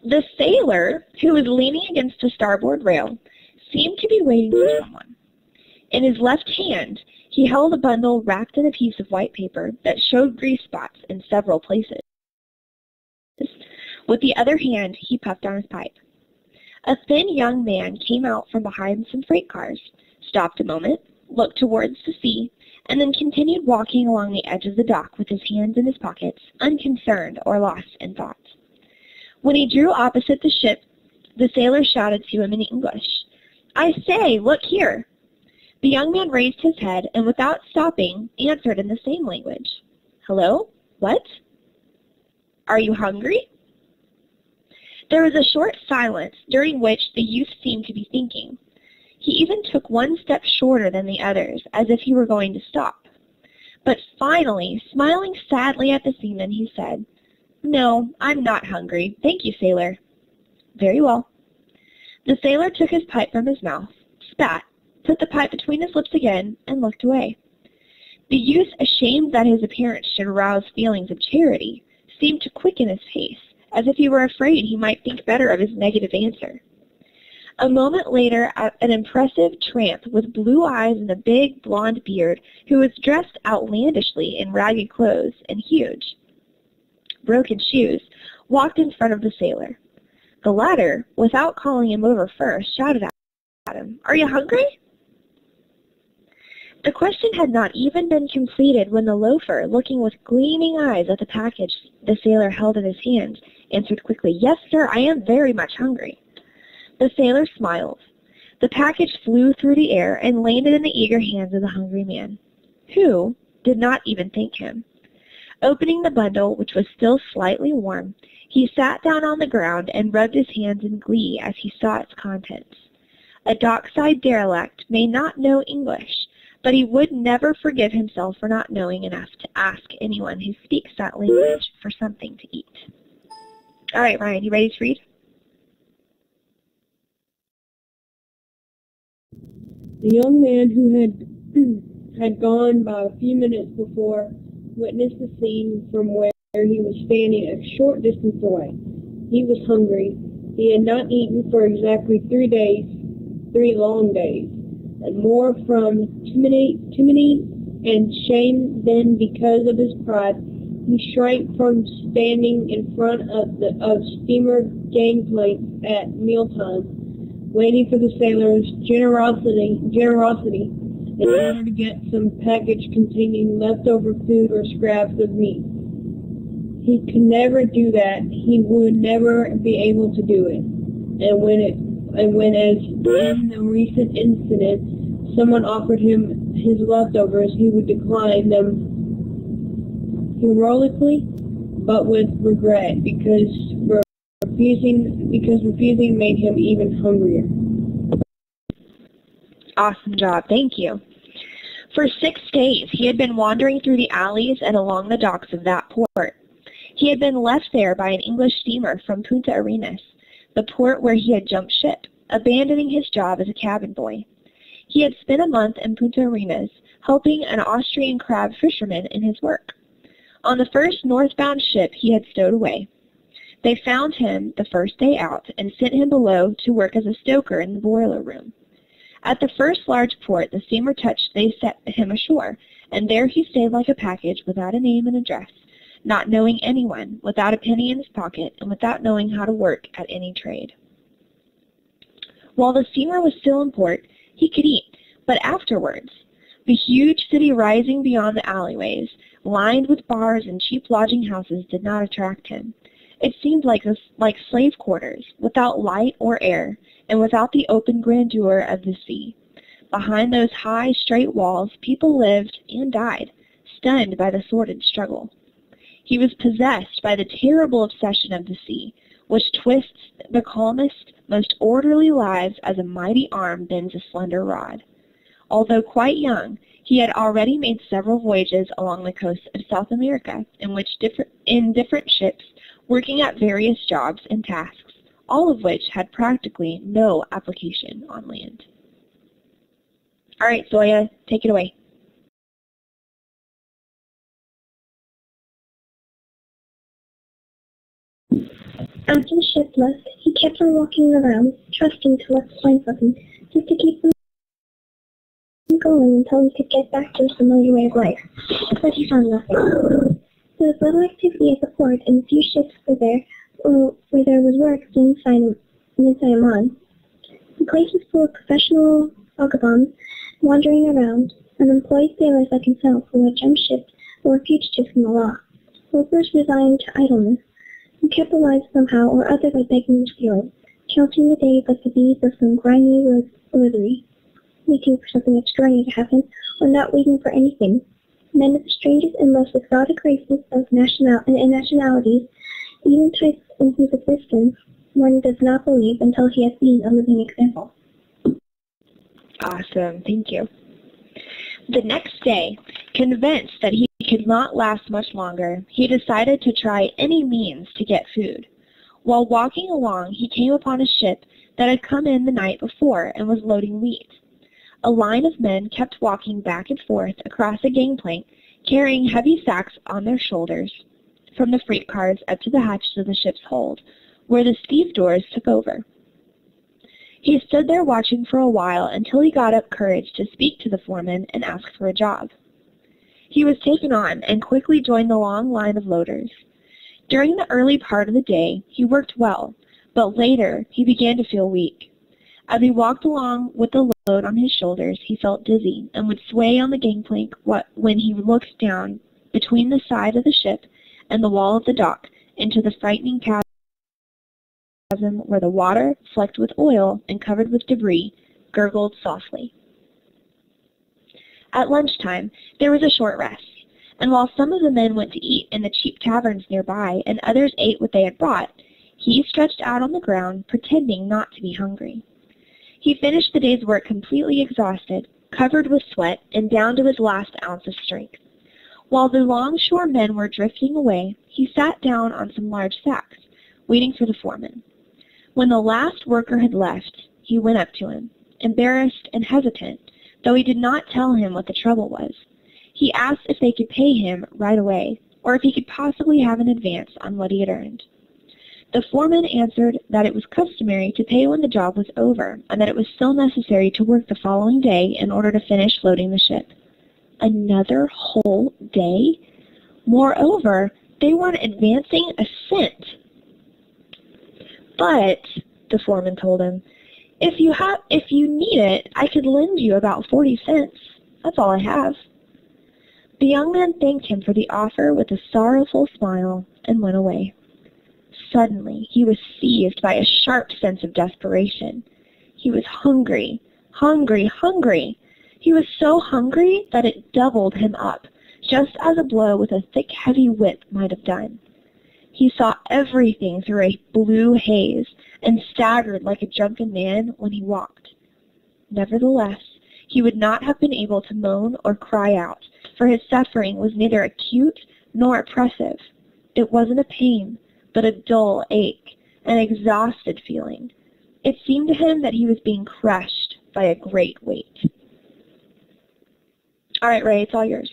The sailor, who was leaning against the starboard rail, seemed to be waiting for someone. In his left hand, he held a bundle wrapped in a piece of white paper that showed grease spots in several places. With the other hand, he puffed on his pipe. A thin young man came out from behind some freight cars, stopped a moment, looked towards the sea, and then continued walking along the edge of the dock with his hands in his pockets, unconcerned or lost in thought. When he drew opposite the ship, the sailor shouted to him in English, "I say, look here!" The young man raised his head and, without stopping, answered in the same language. "Hello? What? Are you hungry?" There was a short silence, during which the youth seemed to be thinking. He even took one step shorter than the others, as if he were going to stop. But finally, smiling sadly at the seaman, he said, "No, I'm not hungry. Thank you, sailor." "Very well." The sailor took his pipe from his mouth, spat, put the pipe between his lips again, and looked away. The youth, ashamed that his appearance should arouse feelings of charity, seemed to quicken his pace, as if he were afraid he might think better of his negative answer. A moment later, an impressive tramp with blue eyes and a big blonde beard, who was dressed outlandishly in ragged clothes and huge, broken shoes, walked in front of the sailor. The latter, without calling him over first, shouted at him, "Are you hungry?" The question had not even been completed when the loafer, looking with gleaming eyes at the package the sailor held in his hand, answered quickly, "Yes, sir, I am very much hungry." The sailor smiled. The package flew through the air and landed in the eager hands of the hungry man, who did not even thank him. Opening the bundle, which was still slightly warm, he sat down on the ground and rubbed his hands in glee as he saw its contents. A dockside derelict may not know English, but he would never forgive himself for not knowing enough to ask anyone who speaks that language for something to eat. All right, Ryan, you ready to read? The young man who had gone by a few minutes before witnessed the scene from where he was standing a short distance away. He was hungry. He had not eaten for exactly 3 long days, and more from timidity and shame than because of his pride. He shrank from standing in front of steamer gangplanks at mealtime, waiting for the sailor's generosity in order to get some package containing leftover food or scraps of meat. He could never do that. He would never be able to do it. And when, as in the recent incident, someone offered him his leftovers, he would decline them heroically, but with regret, because refusing made him even hungrier. Awesome job. Thank you. For 6 days, he had been wandering through the alleys and along the docks of that port. He had been left there by an English steamer from Punta Arenas, the port where he had jumped ship, abandoning his job as a cabin boy. He had spent a month in Punta Arenas, helping an Austrian crab fisherman in his work. On the first northbound ship he had stowed away. They found him the first day out and sent him below to work as a stoker in the boiler room. At the first large port the steamer touched, they set him ashore, and there he stayed like a package without a name and address, not knowing anyone, without a penny in his pocket, and without knowing how to work at any trade. While the steamer was still in port, he could eat, but afterwards, the huge city rising beyond the alleyways, lined with bars and cheap lodging houses, did not attract him. It seemed like slave quarters, without light or air, and without the open grandeur of the sea. Behind those high, straight walls, people lived and died, stunned by the sordid struggle. He was possessed by the terrible obsession of the sea, which twists the calmest, most orderly lives as a mighty arm bends a slender rod. Although quite young, he had already made several voyages along the coast of South America, in different ships, working at various jobs and tasks, all of which had practically no application on land. All right, Zoya, take it away. After the ship left, he kept on walking around, trusting to luck find something, just to keep him going until he could get back to his familiar way of life. But he found nothing. There was little activity at the port, and few ships were there, or where there was work being signed on. The place was full of professional vagabonds wandering around, unemployed sailors like himself who had jumped ships or were fugitives from the law, workers resigned to idleness, who kept alive somehow or other by begging and stealing, counting the days like the beads of some grimy rosary, waiting for something extraordinary to happen, or not waiting for anything. Men of the strangest and most exotic races and nationalities, even types in whose existence one does not believe until he has seen a living example. Awesome, thank you. The next day, convinced that he could not last much longer, he decided to try any means to get food. While walking along, he came upon a ship that had come in the night before and was loading wheat. A line of men kept walking back and forth across a gangplank, carrying heavy sacks on their shoulders from the freight cars up to the hatches of the ship's hold, where the stevedores took over. He stood there watching for a while until he got up courage to speak to the foreman and ask for a job. He was taken on and quickly joined the long line of loaders. During the early part of the day, he worked well, but later he began to feel weak. As he walked along with the load on his shoulders, he felt dizzy and would sway on the gangplank when he looked down between the side of the ship and the wall of the dock into the frightening chasm where the water, flecked with oil and covered with debris, gurgled softly. At lunchtime, there was a short rest, and while some of the men went to eat in the cheap taverns nearby and others ate what they had brought, he stretched out on the ground, pretending not to be hungry. He finished the day's work completely exhausted, covered with sweat, and down to his last ounce of strength. While the longshore men were drifting away, he sat down on some large sacks, waiting for the foreman. When the last worker had left, he went up to him, embarrassed and hesitant, though he did not tell him what the trouble was. He asked if they could pay him right away, or if he could possibly have an advance on what he had earned. The foreman answered that it was customary to pay when the job was over, and that it was still necessary to work the following day in order to finish loading the ship. Another whole day? Moreover, they weren't advancing a cent. But, the foreman told him, if you need it, I could lend you about 40 cents. That's all I have. The young man thanked him for the offer with a sorrowful smile and went away. Suddenly, he was seized by a sharp sense of desperation. He was hungry, hungry, hungry. He was so hungry that it doubled him up, just as a blow with a thick, heavy whip might have done. He saw everything through a blue haze and staggered like a drunken man when he walked. Nevertheless, he would not have been able to moan or cry out, for his suffering was neither acute nor oppressive. It wasn't a pain, but a dull ache, an exhausted feeling. It seemed to him that he was being crushed by a great weight. All right, Ray, it's all yours.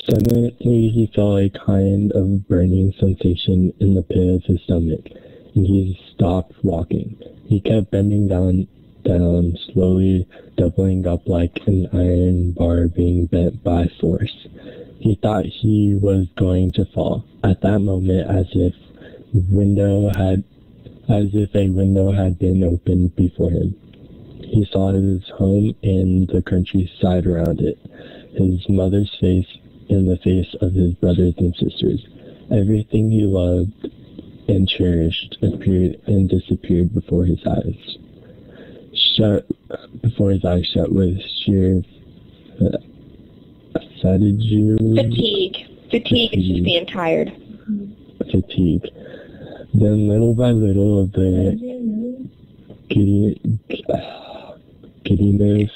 Suddenly he felt a kind of burning sensation in the pit of his stomach, and he stopped walking. He kept bending down, slowly doubling up like an iron bar being bent by force. He thought he was going to fall. At that moment, as if a window had been opened before him. He saw his home and the countryside around it, his mother's face and the face of his brothers and sisters. Everything he loved and cherished appeared and disappeared before his eyes. Shut with sheer Fatigue. Fatigue is just being tired. Fatigue. Then little by little the giddiness.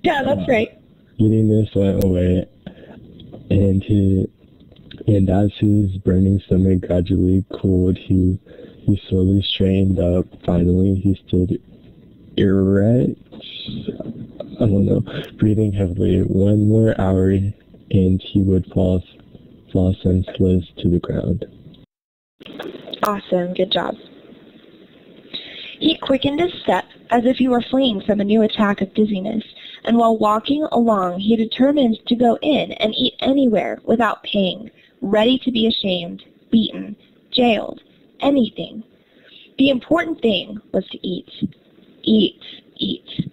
Yeah, that's right. Giddiness went away, and as his burning stomach gradually cooled, he slowly straightened up. Finally, he stood erect. Breathing heavily. One more hour, and he would fall fall senseless to the ground. Awesome, good job. He quickened his step as if he were fleeing from a new attack of dizziness, and while walking along, he determined to go in and eat anywhere without paying, ready to be ashamed, beaten, jailed, anything. The important thing was to eat. Eat, eat.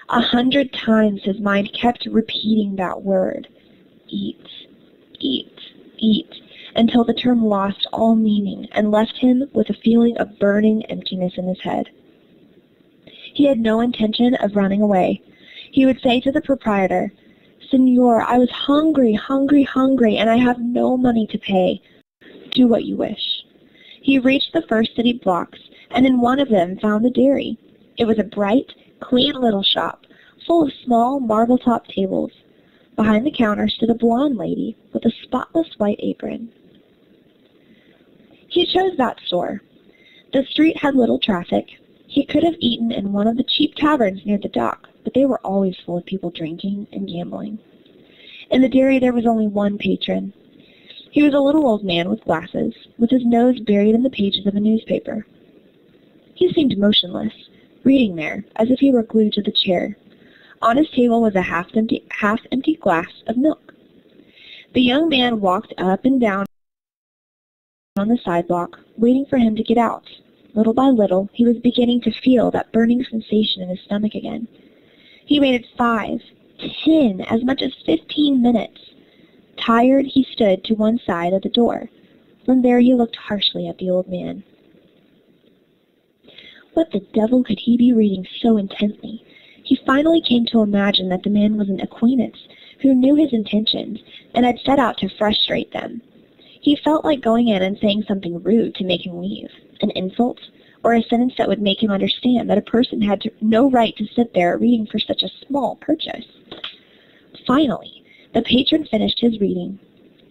100 times his mind kept repeating that word. Eat, eat, eat, until the term lost all meaning and left him with a feeling of burning emptiness in his head. He had no intention of running away. He would say to the proprietor, "Senor, I was hungry, hungry, hungry, and I have no money to pay. Do what you wish." He reached the first city blocks, and in one of them found a dairy. It was a bright, clean little shop, full of small marble-top tables. Behind the counter stood a blonde lady with a spotless white apron. He chose that store. The street had little traffic. He could have eaten in one of the cheap taverns near the dock, but they were always full of people drinking and gambling. In the dairy there was only one patron. He was a little old man with glasses, with his nose buried in the pages of a newspaper. He seemed motionless, reading there, as if he were glued to the chair. On his table was a half-empty glass of milk. The young man walked up and down on the sidewalk, waiting for him to get out. Little by little, he was beginning to feel that burning sensation in his stomach again. He waited 5, 10, as much as 15 minutes. Tired, he stood to one side of the door. From there he looked harshly at the old man. What the devil could he be reading so intently? He finally came to imagine that the man was an acquaintance who knew his intentions and had set out to frustrate them. He felt like going in and saying something rude to make him leave, an insult, or a sentence that would make him understand that a person had no right to sit there reading for such a small purchase. Finally, the patron finished his reading,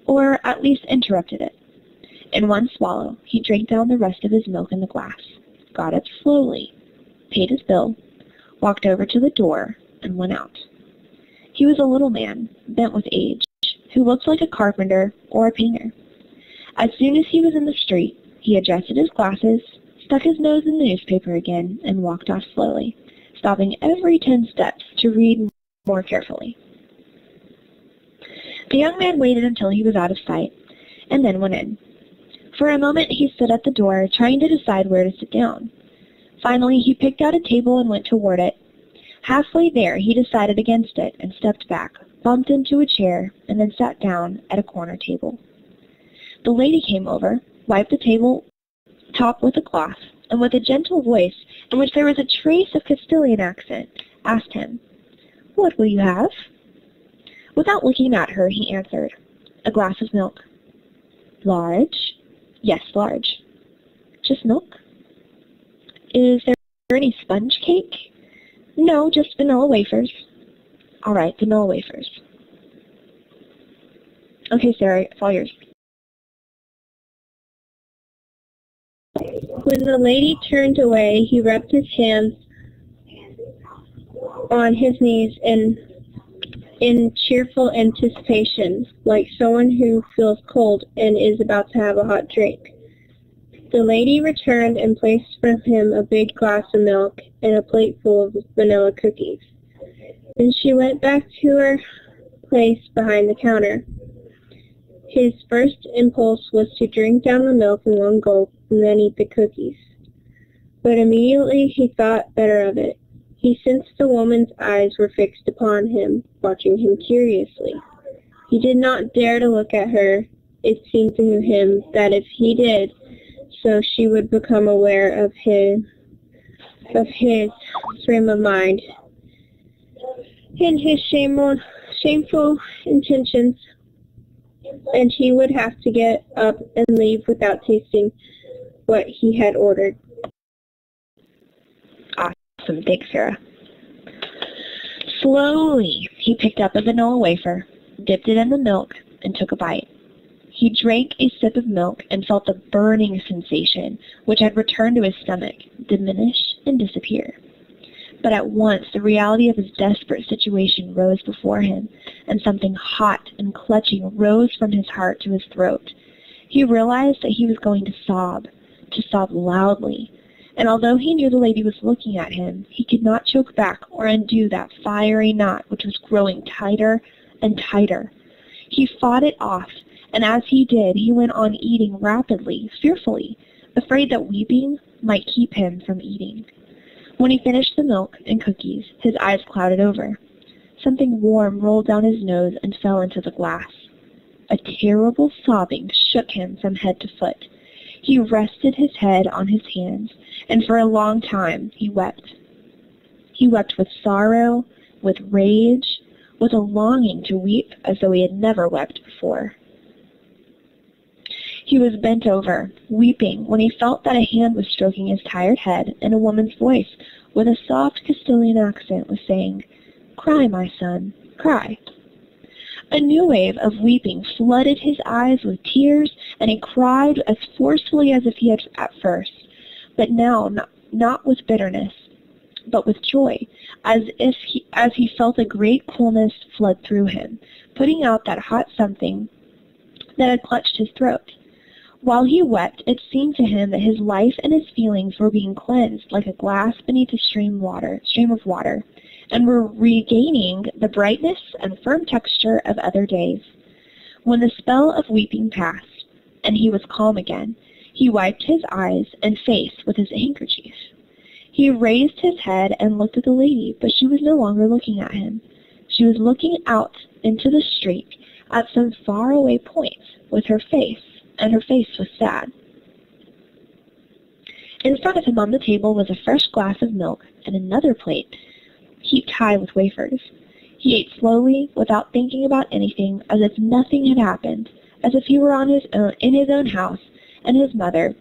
or at least interrupted it. In one swallow, he drank down the rest of his milk in the glass, got up slowly, paid his bill, walked over to the door, and went out. He was a little man, bent with age, who looked like a carpenter or a painter. As soon as he was in the street, he adjusted his glasses, stuck his nose in the newspaper again, and walked off slowly, stopping every 10 steps to read more carefully. The young man waited until he was out of sight, and then went in. For a moment he stood at the door, trying to decide where to sit down. Finally, he picked out a table and went toward it. Halfway there, he decided against it and stepped back, bumped into a chair, and then sat down at a corner table. The lady came over, wiped the table top with a cloth, and with a gentle voice, in which there was a trace of Castilian accent, asked him, "What will you have?" Without looking at her, he answered, "A glass of milk." "Large?" "Yes, large." "Just milk?" "Is there any sponge cake?" "No, just vanilla wafers." "All right, vanilla wafers." "Okay, Sarah, it's all yours." When the lady turned away, he rubbed his hands on his knees in cheerful anticipation, like someone who feels cold and is about to have a hot drink. The lady returned and placed from him a big glass of milk and a plate full of vanilla cookies. Then she went back to her place behind the counter. His first impulse was to drink down the milk in one gulp and then eat the cookies. But immediately he thought better of it. He sensed the woman's eyes were fixed upon him, watching him curiously. He did not dare to look at her. It seemed to him that if he did so, she would become aware of his frame of mind and his shameful intentions, and he would have to get up and leave without tasting what he had ordered. Awesome. Thanks, Sarah. Slowly, he picked up a vanilla wafer, dipped it in the milk, and took a bite. He drank a sip of milk and felt the burning sensation, which had returned to his stomach, diminish and disappear. But at once, the reality of his desperate situation rose before him, and something hot and clutching rose from his heart to his throat. He realized that he was going to sob loudly. And although he knew the lady was looking at him, he could not choke back or undo that fiery knot which was growing tighter and tighter. He fought it off, and as he did, he went on eating rapidly, fearfully, afraid that weeping might keep him from eating. When he finished the milk and cookies, his eyes clouded over. Something warm rolled down his nose and fell into the glass. A terrible sobbing shook him from head to foot. He rested his head on his hands, and for a long time he wept. He wept with sorrow, with rage, with a longing to weep as though he had never wept before. He was bent over, weeping, when he felt that a hand was stroking his tired head, and a woman's voice, with a soft Castilian accent, was saying, "Cry, my son, cry." A new wave of weeping flooded his eyes with tears, and he cried as forcefully as if he had at first, but now not with bitterness, but with joy, as he felt a great coolness flood through him, putting out that hot something that had clutched his throat. While he wept, it seemed to him that his life and his feelings were being cleansed like a glass beneath a stream of water, and were regaining the brightness and firm texture of other days. When the spell of weeping passed, and he was calm again, he wiped his eyes and face with his handkerchief. He raised his head and looked at the lady, but she was no longer looking at him. She was looking out into the street at some faraway point with her face, and her face was sad. In front of him on the table was a fresh glass of milk and another plate heaped high with wafers. He ate slowly, without thinking about anything, as if nothing had happened, as if he were in his own house, and his mother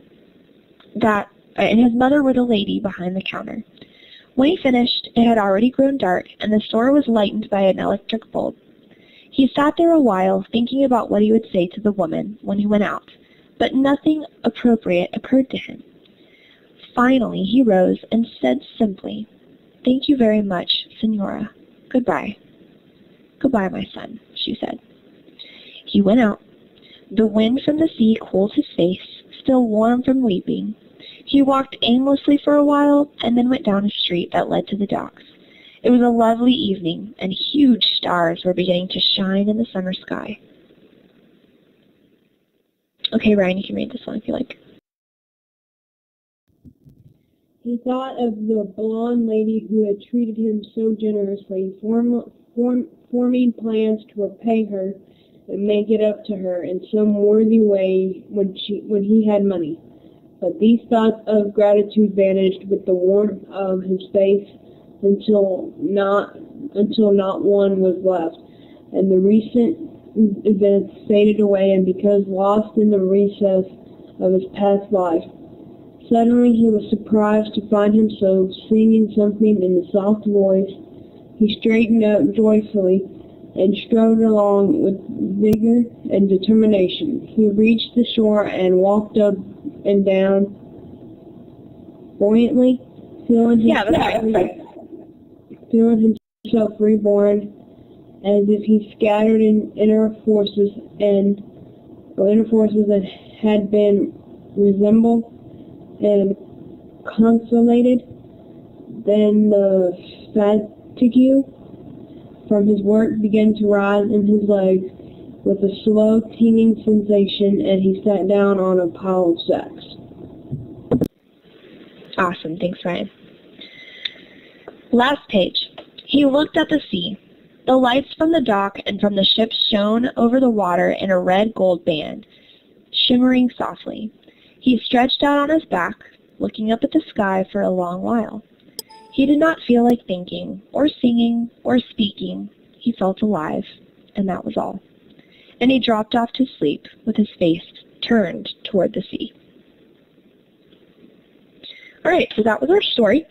were the lady behind the counter. When he finished, it had already grown dark, and the store was lightened by an electric bulb. He sat there a while, thinking about what he would say to the woman when he went out, but nothing appropriate occurred to him. Finally, he rose and said simply, "Thank you very much, Senora. Goodbye." "Goodbye, my son," she said. He went out. The wind from the sea cooled his face, still warm from weeping. He walked aimlessly for a while, and then went down a street that led to the docks. It was a lovely evening, and huge stars were beginning to shine in the summer sky. Okay, Ryan, you can read this one if you like. He thought of the blonde lady who had treated him so generously, forming plans to repay her and make it up to her in some worthy way when he had money. But these thoughts of gratitude vanished with the warmth of his face until not one was left, and the recent events faded away and became lost in the recess of his past life. Suddenly he was surprised to find himself singing something in a soft voice. He straightened up joyfully and strode along with vigor and determination. He reached the shore and walked up and down buoyantly, feeling himself reborn, as if he scattered in inner forces that had been resembled and consolated. Then the fatigue from his work began to rise in his legs with a slow, tingling sensation, and he sat down on a pile of sacks. Awesome. Thanks, Ryan. Last page. He looked at the sea. The lights from the dock and from the ship shone over the water in a red-gold band, shimmering softly. He stretched out on his back, looking up at the sky for a long while. He did not feel like thinking, or singing, or speaking. He felt alive, and that was all. And he dropped off to sleep with his face turned toward the sea. All right, so that was our story.